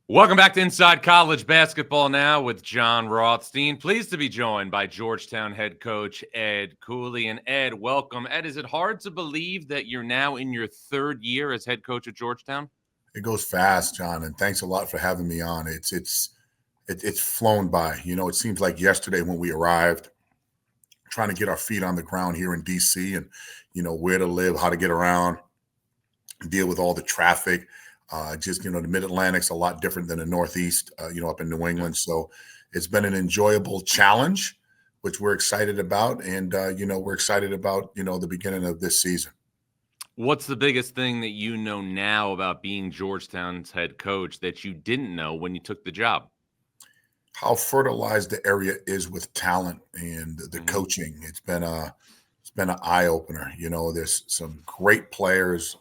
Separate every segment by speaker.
Speaker 1: Welcome back to Inside College Basketball Now with Jon Rothstein. Pleased to be joined by Georgetown head coach Ed Cooley. And Ed, welcome. Ed, is it hard to believe that you're now in your third year as head coach at Georgetown?
Speaker 2: It goes fast, John, and thanks a lot for having me on. It's flown by. It seems like yesterday when we arrived, trying to get our feet on the ground here in DC, and where to live, how to get around, deal with all the traffic. The Mid-Atlantic's a lot different than the Northeast, up in New England. So it's been an enjoyable challenge, which we're excited about. And, we're excited about, the beginning of this season.
Speaker 1: What's the biggest thing that you know now about being Georgetown's head coach that you didn't know when you took the job?
Speaker 2: How fertilized the area is with talent and the coaching. It's been an eye opener. There's some great players,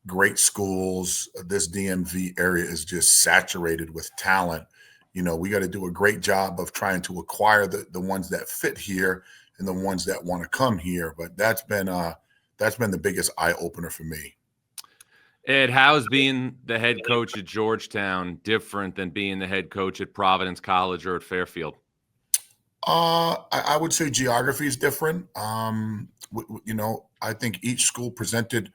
Speaker 2: great schools. This DMV area is just saturated with talent. We got to do a great job of trying to acquire the ones that fit here and the ones that want to come here. But that's been the biggest eye opener for me.
Speaker 1: Ed, how is being the head coach at Georgetown different than being the head coach at Providence College or at Fairfield?
Speaker 2: I would say geography is different. I think each school presented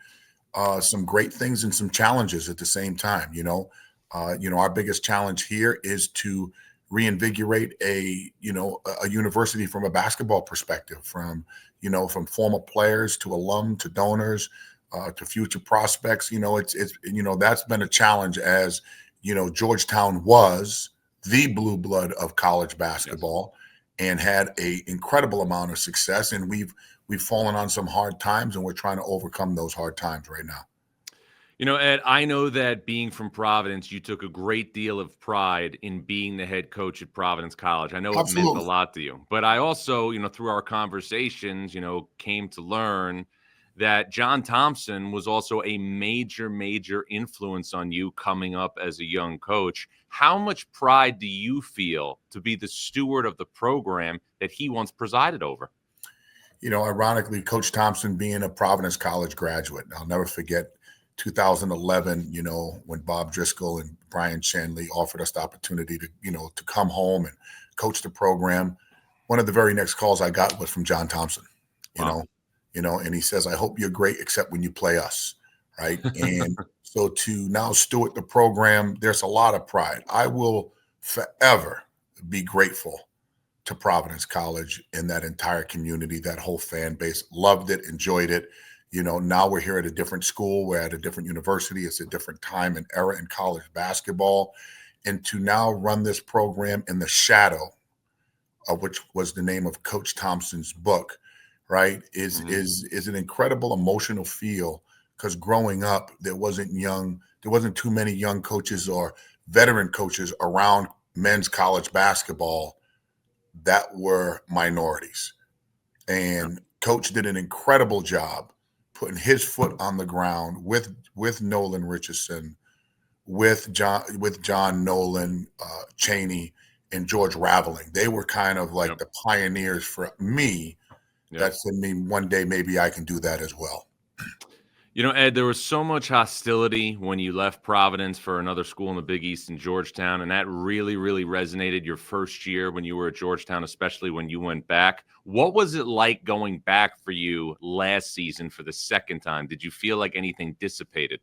Speaker 2: some great things and some challenges at the same time. Our biggest challenge here is to reinvigorate a university from a basketball perspective, from former players to alum to donors to future prospects. That's been a challenge, as Georgetown was the blue blood of college basketball. Yes. And had an incredible amount of success, and we've fallen on some hard times, and we're trying to overcome those hard times right now.
Speaker 1: Ed, I know that being from Providence, you took a great deal of pride in being the head coach at Providence College. I know
Speaker 2: Absolutely.
Speaker 1: It meant a lot to you, but I also, through our conversations, came to learn that John Thompson was also a major influence on you coming up as a young coach. How much pride do you feel to be the steward of the program that he once presided over?
Speaker 2: Ironically, Coach Thompson being a Providence College graduate, I'll never forget 2011, when Bob Driscoll and Brian Shanley offered us the opportunity to come home and coach the program. One of the very next calls I got was from John Thompson,
Speaker 1: Wow.
Speaker 2: And he says, "I hope you're great, except when you play us." Right. And so to now steward the program, there's a lot of pride. I will forever be grateful to Providence College and that entire community, that whole fan base. Loved it, enjoyed it. Now we're here at a different school. We're at a different university. It's a different time and era in college basketball. And to now run this program in the shadow of which was the name of Coach Thompson's book, right, is an incredible emotional feel, because growing up, there wasn't too many young coaches or veteran coaches around men's college basketball that were minorities. And Coach did an incredible job putting his foot on the ground with Nolan Richardson, with John Nolan, Chaney, and George Raveling. They were kind of like the pioneers for me. That said, one day maybe I can do that as well.
Speaker 1: Ed, there was so much hostility when you left Providence for another school in the Big East in Georgetown, and that really resonated your first year when you were at Georgetown, especially when you went back. What was it like going back for you last season for the second time? Did you feel like anything dissipated?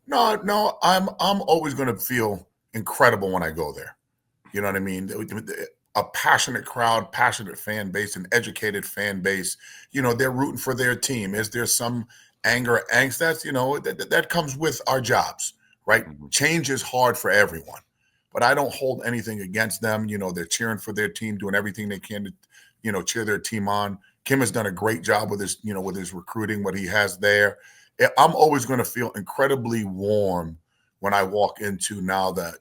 Speaker 2: No, I'm always going to feel incredible when I go there. You know what I mean? A passionate crowd, passionate fan base, an educated fan base. They're rooting for their team. Is there some anger, angst? That's, that comes with our jobs, right? Mm-hmm. Change is hard for everyone, but I don't hold anything against them. They're cheering for their team, doing everything they can to, cheer their team on. Kim has done a great job with his recruiting, what he has there. I'm always going to feel incredibly warm when I walk into now the,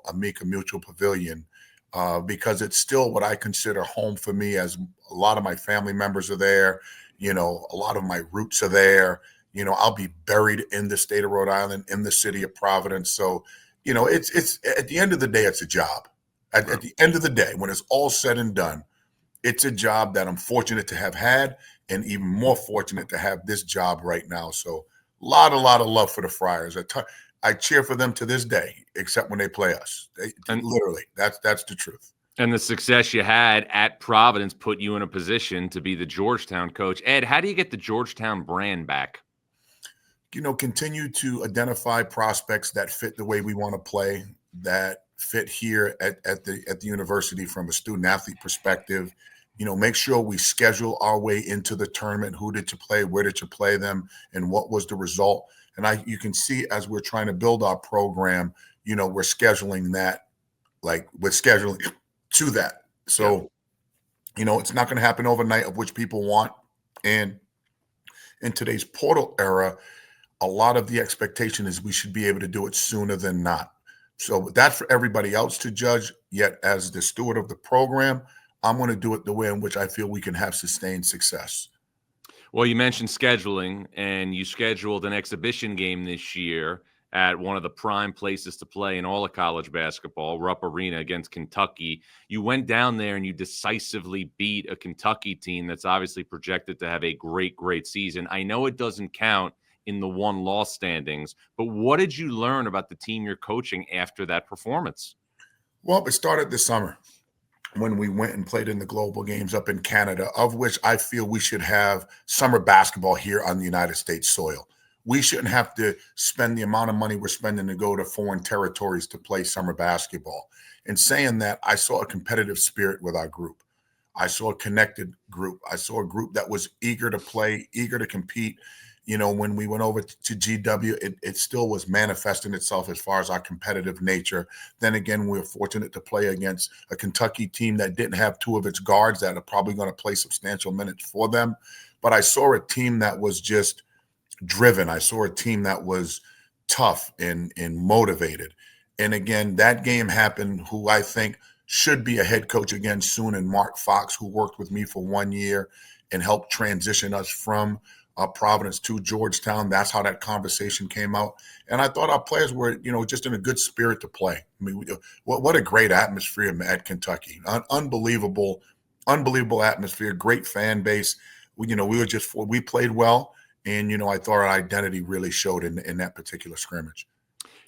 Speaker 2: Amica Mutual Pavilion, because it's still what I consider home for me, as a lot of my family members are there. A lot of my roots are there. I'll be buried in the state of Rhode Island, in the city of Providence. So, it's at the end of the day, it's a job. At the end of the day, when it's all said and done, it's a job that I'm fortunate to have had, and even more fortunate to have this job right now. So a lot of love for the Friars. I cheer for them to this day, except when they play us.
Speaker 1: And
Speaker 2: Literally, that's the truth.
Speaker 1: And the success you had at Providence put you in a position to be the Georgetown coach. Ed, how do you get the Georgetown brand back?
Speaker 2: Continue to identify prospects that fit the way we want to play, that fit here at the university from a student athlete perspective. Make sure we schedule our way into the tournament. Who did you play? Where did you play them? And what was the result? And you can see as we're trying to build our program, we're scheduling that, like we're scheduling to that. So, it's not going to happen overnight, of which people want. And in today's portal era, a lot of the expectation is we should be able to do it sooner than not. So that's for everybody else to judge. Yet as the steward of the program, I'm going to do it the way in which I feel we can have sustained success.
Speaker 1: Well, you mentioned scheduling, and you scheduled an exhibition game this year at one of the prime places to play in all of college basketball, Rupp Arena against Kentucky. You went down there and you decisively beat a Kentucky team that's obviously projected to have a great, great season. I know it doesn't count in the one-loss standings, but what did you learn about the team you're coaching after that performance?
Speaker 2: Well, it started this summer when we went and played in the global games up in Canada, of which I feel we should have summer basketball here on the United States soil. We shouldn't have to spend the amount of money we're spending to go to foreign territories to play summer basketball. In saying that, I saw a competitive spirit with our group. I saw a connected group. I saw a group that was eager to play, eager to compete. When we went over to GW, it still was manifesting itself as far as our competitive nature. Then again, we were fortunate to play against a Kentucky team that didn't have two of its guards that are probably going to play substantial minutes for them. But I saw a team that was just driven. I saw a team that was tough and motivated. And again, that game happened, who I think should be a head coach again soon, and Mark Fox, who worked with me for 1 year and helped transition us from Providence to Georgetown. That's how that conversation came out. And I thought our players were, just in a good spirit to play. I mean, what a great atmosphere at Kentucky. Unbelievable atmosphere, great fan base. We played well. And, I thought our identity really showed in that particular scrimmage.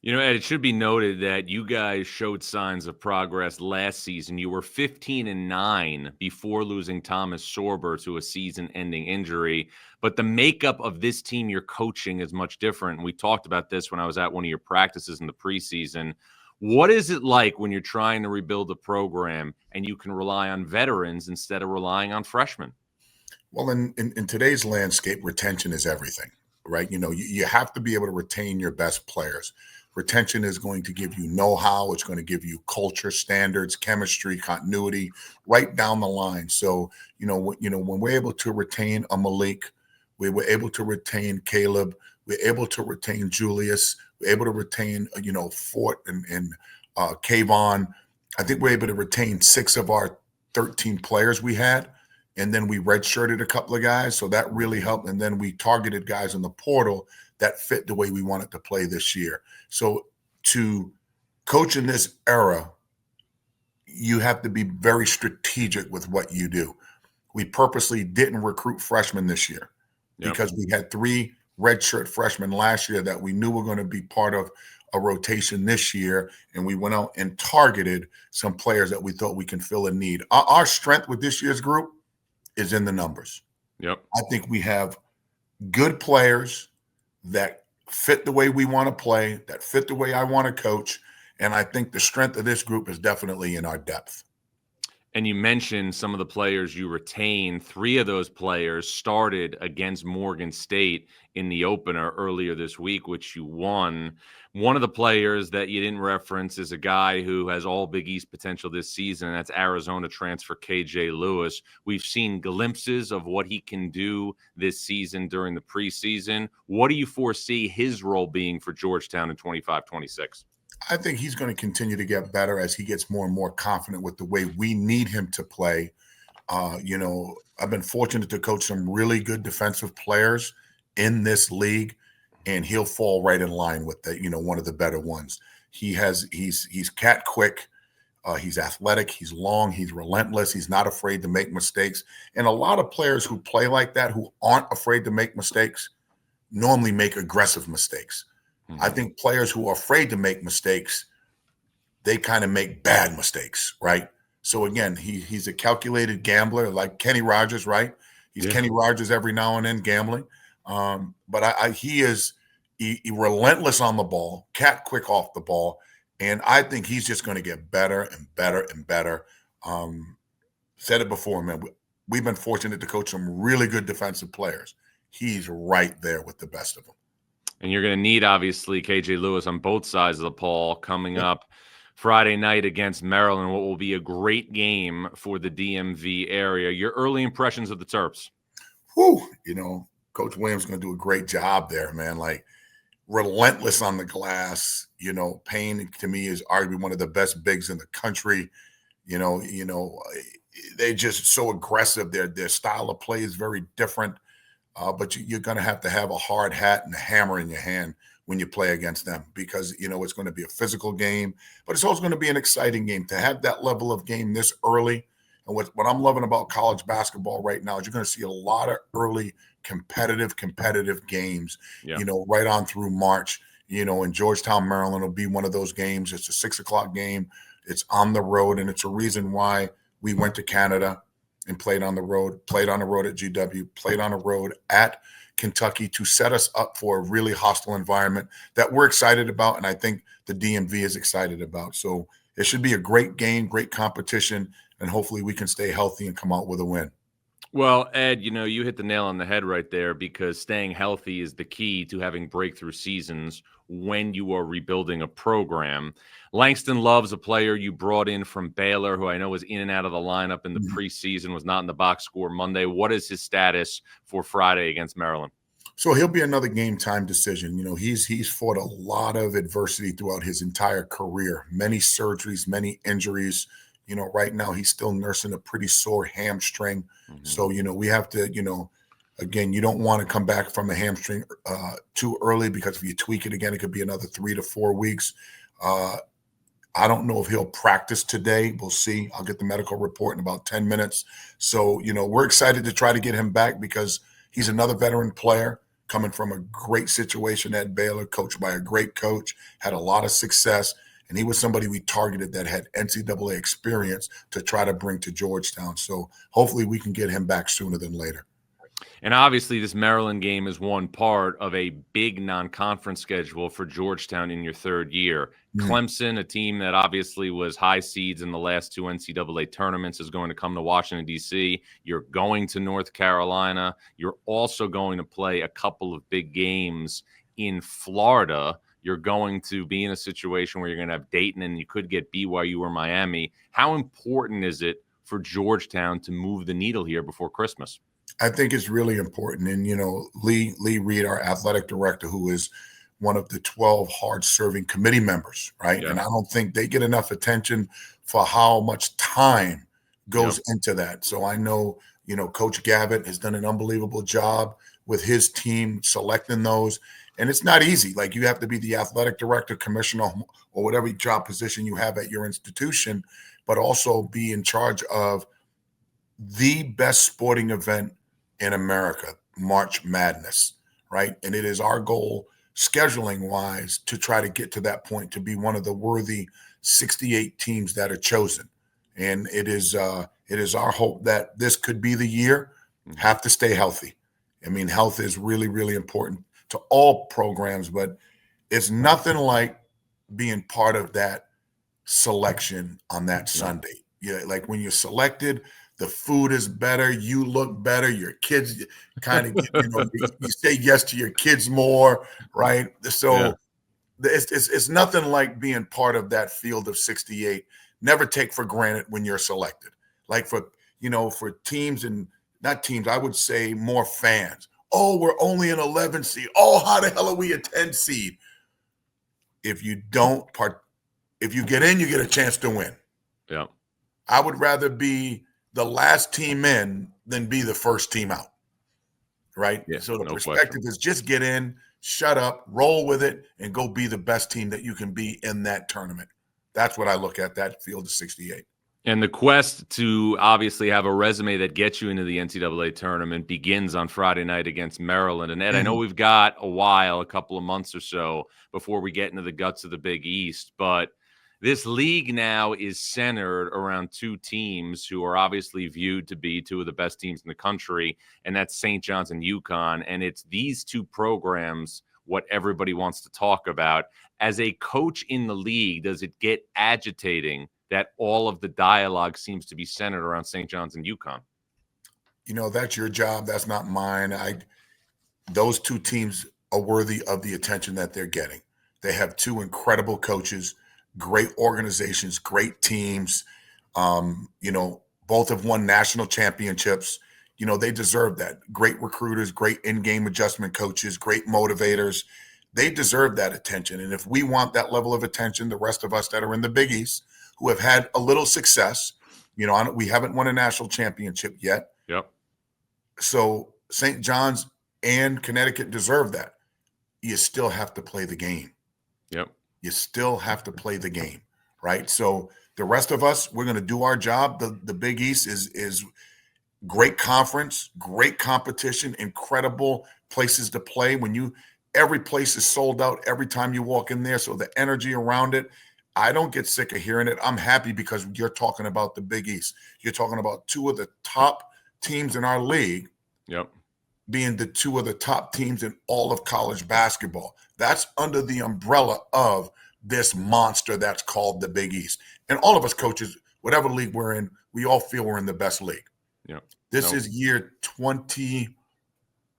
Speaker 1: Ed, it should be noted that you guys showed signs of progress last season. You were 15-9 before losing Thomas Sorber to a season-ending injury. But the makeup of this team you're coaching is much different. We talked about this when I was at one of your practices in the preseason. What is it like when you're trying to rebuild a program and you can rely on veterans instead of relying on freshmen?
Speaker 2: Well, in today's landscape, retention is everything, right? You have to be able to retain your best players. Retention is going to give you know-how. It's going to give you culture, standards, chemistry, continuity, right down the line. So, when we're able to retain a Malik, we were able to retain Caleb, we're able to retain Julius, we're able to retain, Fort and Kayvon. I think we're able to retain 6 of our 13 players we had. And then we redshirted a couple of guys. So that really helped. And then we targeted guys in the portal that fit the way we wanted to play this year. So to coach in this era, you have to be very strategic with what you do. We purposely didn't recruit freshmen this year because we had 3 redshirt freshmen last year that we knew were going to be part of a rotation this year. And we went out and targeted some players that we thought we can fill a need. Our strength with this year's group is in the numbers.
Speaker 1: Yep.
Speaker 2: I think we have good players that fit the way we want to play, that fit the way I want to coach. And I think the strength of this group is definitely in our depth.
Speaker 1: And you mentioned some of the players you retained. 3 of those players started against Morgan State in the opener earlier this week, which you won. One of the players that you didn't reference is a guy who has all Big East potential this season. That's Arizona transfer KJ Lewis. We've seen glimpses of what he can do this season during the preseason. What do you foresee his role being for Georgetown in 25-26?
Speaker 2: I think he's going to continue to get better as he gets more and more confident with the way we need him to play. I've been fortunate to coach some really good defensive players in this league, and he'll fall right in line with one of the better ones. He's cat quick. He's athletic. He's long. He's relentless. He's not afraid to make mistakes. And a lot of players who play like that, who aren't afraid to make mistakes, normally make aggressive mistakes. I think players who are afraid to make mistakes, they kind of make bad mistakes, right? So again, he's a calculated gambler like Kenny Rogers, right? He's Kenny Rogers every now and then gambling. But he is relentless on the ball, cat quick off the ball. And I think he's just going to get better and better and better. Said it before, man. We've been fortunate to coach some really good defensive players. He's right there with the best of them.
Speaker 1: And you're going to need, obviously, KJ Lewis on both sides of the ball coming up Friday night against Maryland, what will be a great game for the DMV area. Your early impressions of the Terps?
Speaker 2: Whew, Coach Williams is going to do a great job there, man. Like, relentless on the glass. Payne, to me, is arguably one of the best bigs in the country. They're just so aggressive. Their style of play is very different. But you're going to have a hard hat and a hammer in your hand when you play against them because, it's going to be a physical game, but it's also going to be an exciting game. To have that level of game this early, and what I'm loving about college basketball right now is you're going to see a lot of early competitive games, right on through March. In Georgetown, Maryland will be one of those games. It's a 6:00 game. It's on the road, and it's a reason why we went to Canada and played on the road at GW, played on the road at Kentucky to set us up for a really hostile environment that we're excited about, and I think the DMV is excited about. So it should be a great game, great competition, and hopefully we can stay healthy and come out with a win.
Speaker 1: Well, Ed, you hit the nail on the head right there because staying healthy is the key to having breakthrough seasons when you are rebuilding a program. Langston Love's a player you brought in from Baylor, who I know was in and out of the lineup in the preseason, was not in the box score Monday. What is his status for Friday against Maryland?
Speaker 2: So he'll be another game time decision. He's fought a lot of adversity throughout his entire career, many surgeries, many injuries. Right now he's still nursing a pretty sore hamstring. So, we have to, again, you don't want to come back from a hamstring too early because if you tweak it again, it could be another 3 to 4 weeks. I don't know if he'll practice today. We'll see. I'll get the medical report in about 10 minutes. So, we're excited to try to get him back because he's another veteran player coming from a great situation at Baylor, coached by a great coach, had a lot of success. And he was somebody we targeted that had NCAA experience to try to bring to Georgetown. So hopefully we can get him back sooner than later.
Speaker 1: And obviously this Maryland game is one part of a big non-conference schedule for Georgetown in your third year. Clemson, a team that obviously was high seeds in the last 2 NCAA tournaments, is going to come to Washington, D.C. You're going to North Carolina. You're also going to play a couple of big games in Florida. You're going to be in a situation where you're going to have Dayton and you could get BYU or Miami. How important is it for Georgetown to move the needle here before Christmas?
Speaker 2: I think it's really important. And, Lee Reed, our athletic director, who is one of the 12 hard-serving committee members, right? Yeah. And I don't think they get enough attention for how much time goes into that. So I know, Coach Gavitt has done an unbelievable job with his team selecting those. And it's not easy. Like, you have to be the athletic director, commissioner, or whatever job position you have at your institution, but also be in charge of the best sporting event in America, March Madness, right? And it is our goal, scheduling-wise, to try to get to that point, to be one of the worthy 68 teams that are chosen. And it is our hope that this could be the year. Have to stay healthy. I mean, health is really, really important to all programs, but it's nothing like being part of that selection on that Sunday. Yeah, like when you're selected, the food is better, you look better, your kids kind of, you say yes to your kids more, right? So it's nothing like being part of that field of 68. Never take for granted when you're selected. Like for teams and not teams, I would say more fans. Oh, we're only an 11 seed. Oh, how the hell are we a 10 seed? If you get in, you get a chance to win.
Speaker 1: Yeah.
Speaker 2: I would rather be the last team in than be the first team out. Right? Yeah, so the perspective is just get in, shut up, roll with it, and go be the best team that you can be in that tournament. That's what I look at, that field of 68.
Speaker 1: And the quest to obviously have a resume that gets you into the NCAA tournament begins on Friday night against Maryland. And Ed, I know
Speaker 2: Mhm.
Speaker 1: we've got a couple of months or so before we get into the guts of the Big East, but this league now is centered around two teams who are obviously viewed to be two of the best teams in the country, and that's St. John's and UConn. And it's these two programs what everybody wants to talk about. As a coach in the league, does it get agitating that all of the dialogue seems to be centered around St. John's and UConn?
Speaker 2: That's your job. That's not mine. Those two teams are worthy of the attention that they're getting. They have two incredible coaches, great organizations, great teams. Both have won national championships. They deserve that. Great recruiters, great in-game adjustment coaches, great motivators. They deserve that attention. And if we want that level of attention, the rest of us that are in the Big East, who have had a little success, we haven't won a national championship yet.
Speaker 1: Yep.
Speaker 2: So St. John's and Connecticut deserve that. You still have to play the game.
Speaker 1: Yep.
Speaker 2: You still have to play the game, right? So the rest of us, we're going to do our job. The Big East is great conference, great competition, incredible places to play. Every place is sold out every time you walk in there. So the energy around it, I don't get sick of hearing it. I'm happy because you're talking about the Big East. You're talking about two of the top teams in our league.
Speaker 1: Yep.
Speaker 2: Being the two of the top teams in all of college basketball. That's under the umbrella of this monster that's called the Big East. And all of us coaches, whatever league we're in, we all feel we're in the best league.
Speaker 1: Yep.
Speaker 2: This is year 20,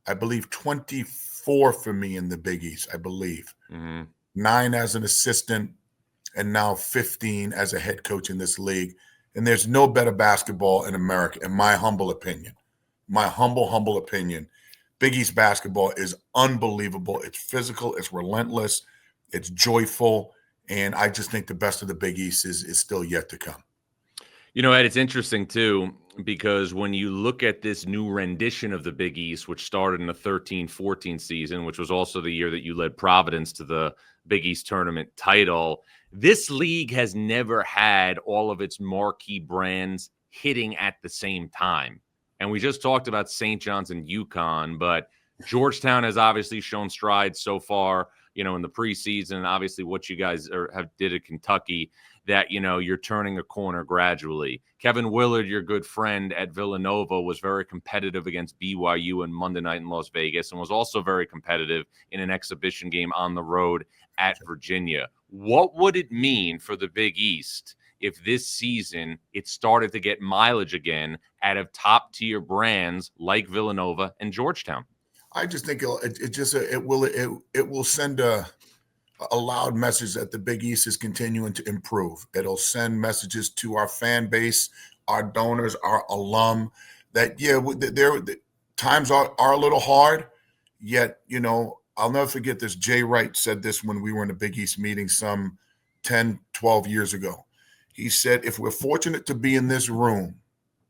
Speaker 2: I believe 24 for me in the Big East, I believe.
Speaker 1: Mm-hmm.
Speaker 2: 9 as an assistant and now 15 as a head coach in this league. And there's no better basketball in America, in my humble opinion. My humble opinion. Big East basketball is unbelievable. It's physical. It's relentless. It's joyful. And I just think the best of the Big East is still yet to come.
Speaker 1: Ed, it's interesting, too, because when you look at this new rendition of the Big East, which started in the 13-14 season, which was also the year that you led Providence to the Big East tournament title, this league has never had all of its marquee brands hitting at the same time. And we just talked about St. John's and UConn, but Georgetown has obviously shown strides so far, in the preseason, and obviously what you guys have did at Kentucky, that, you're turning a corner gradually. Kevin Willard, your good friend at Villanova, was very competitive against BYU on Monday night in Las Vegas and was also very competitive in an exhibition game on the road at Virginia. What would it mean for the Big East if this season it started to get mileage again out of top-tier brands like Villanova and Georgetown?
Speaker 2: I just think it will send a loud message that the Big East is continuing to improve. It'll send messages to our fan base, our donors, our alum, that times are a little hard, yet I'll never forget this. Jay Wright said this when we were in a Big East meeting some 10, 12 years ago. He said, if we're fortunate to be in this room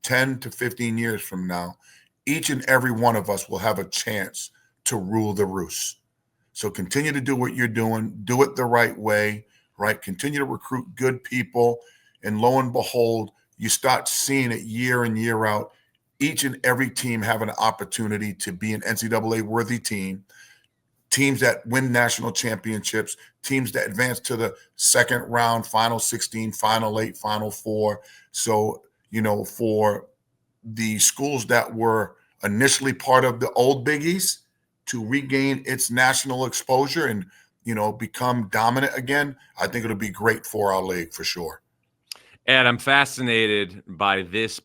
Speaker 2: 10 to 15 years from now, each and every one of us will have a chance to rule the roost. So continue to do what you're doing. Do it the right way, right? Continue to recruit good people. And lo and behold, you start seeing it year in, year out. Each and every team have an opportunity to be an NCAA-worthy team. Teams that win national championships, teams that advance to the second round, final 16, final 8, final 4. So, for the schools that were initially part of the old Big East to regain its national exposure and, become dominant again, I think it'll be great for our league for sure.
Speaker 1: Ed, I'm fascinated by this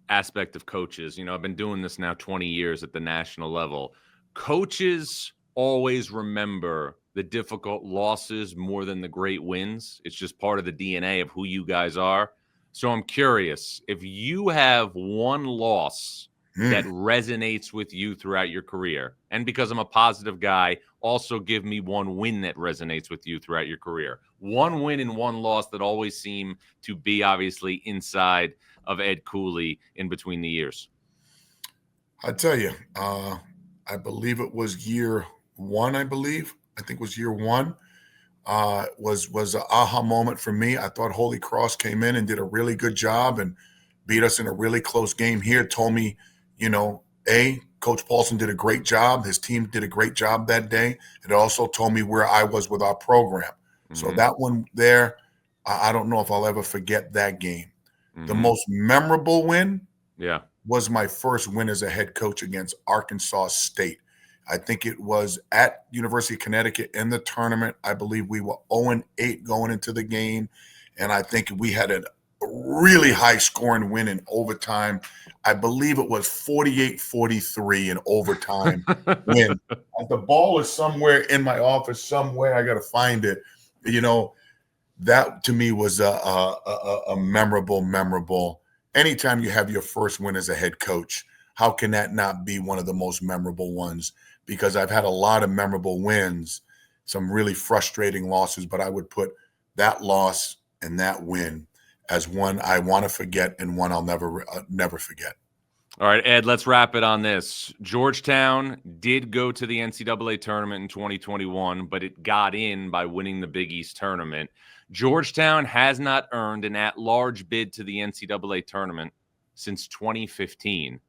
Speaker 1: aspect of coaches. I've been doing this now 20 years at the national level. Coaches always remember the difficult losses more than the great wins. It's just part of the DNA of who you guys are. So I'm curious, if you have one loss that resonates with you throughout your career, and because I'm a positive guy, also give me one win that resonates with you throughout your career. One win and one loss that always seem to be obviously inside of Ed Cooley in between the years.
Speaker 2: I tell you, I believe it was year one, I think it was year one. was an aha moment for me. I thought Holy Cross came in and did a really good job and beat us in a really close game here. Told me, Coach Paulson did a great job. His team did a great job that day. It also told me where I was with our program. Mm-hmm. So that one there, I don't know if I'll ever forget that game. Mm-hmm. The most memorable win was my first win as a head coach against Arkansas State. I think it was at University of Connecticut in the tournament. I believe we were 0-8 going into the game, and I think we had a really high-scoring win in overtime. I believe it was 48-43 in overtime win. The ball is somewhere in my office somewhere. I got to find it. That to me was a memorable. Anytime you have your first win as a head coach, how can that not be one of the most memorable ones? Because I've had a lot of memorable wins, some really frustrating losses, but I would put that loss and that win as one I want to forget and one I'll never forget.
Speaker 1: All right, Ed, let's wrap it on this. Georgetown did go to the NCAA tournament in 2021, but it got in by winning the Big East tournament. Georgetown has not earned an at-large bid to the NCAA tournament since 2015.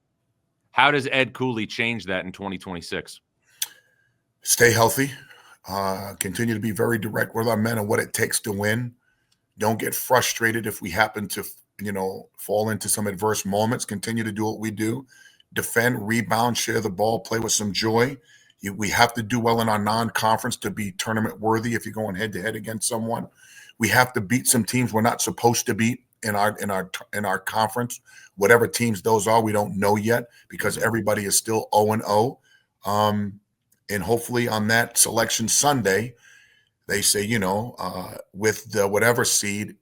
Speaker 1: How does Ed Cooley change that in 2026?
Speaker 2: Stay healthy. Continue to be very direct with our men and what it takes to win. Don't get frustrated if we happen to, fall into some adverse moments. Continue to do what we do. Defend, rebound, share the ball, play with some joy. We have to do well in our non-conference to be tournament worthy if you're going head-to-head against someone. We have to beat some teams we're not supposed to beat in our conference. Whatever teams those are, we don't know yet because everybody is still 0-0. And hopefully on that selection Sunday, they say, with the whatever seed,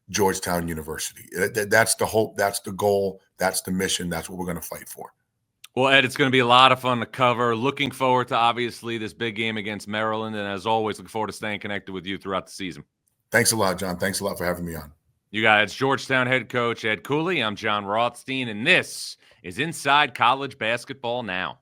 Speaker 2: Georgetown University. That's the hope. That's the goal. That's the mission. That's what we're going to fight for.
Speaker 1: Well, Ed, it's going to be a lot of fun to cover. Looking forward to, obviously, this big game against Maryland. And as always, looking forward to staying connected with you throughout the season.
Speaker 2: Thanks a lot, John. Thanks a lot for having me on.
Speaker 1: You guys, Georgetown head coach Ed Cooley. I'm Jon Rothstein, and this is Inside College Basketball Now.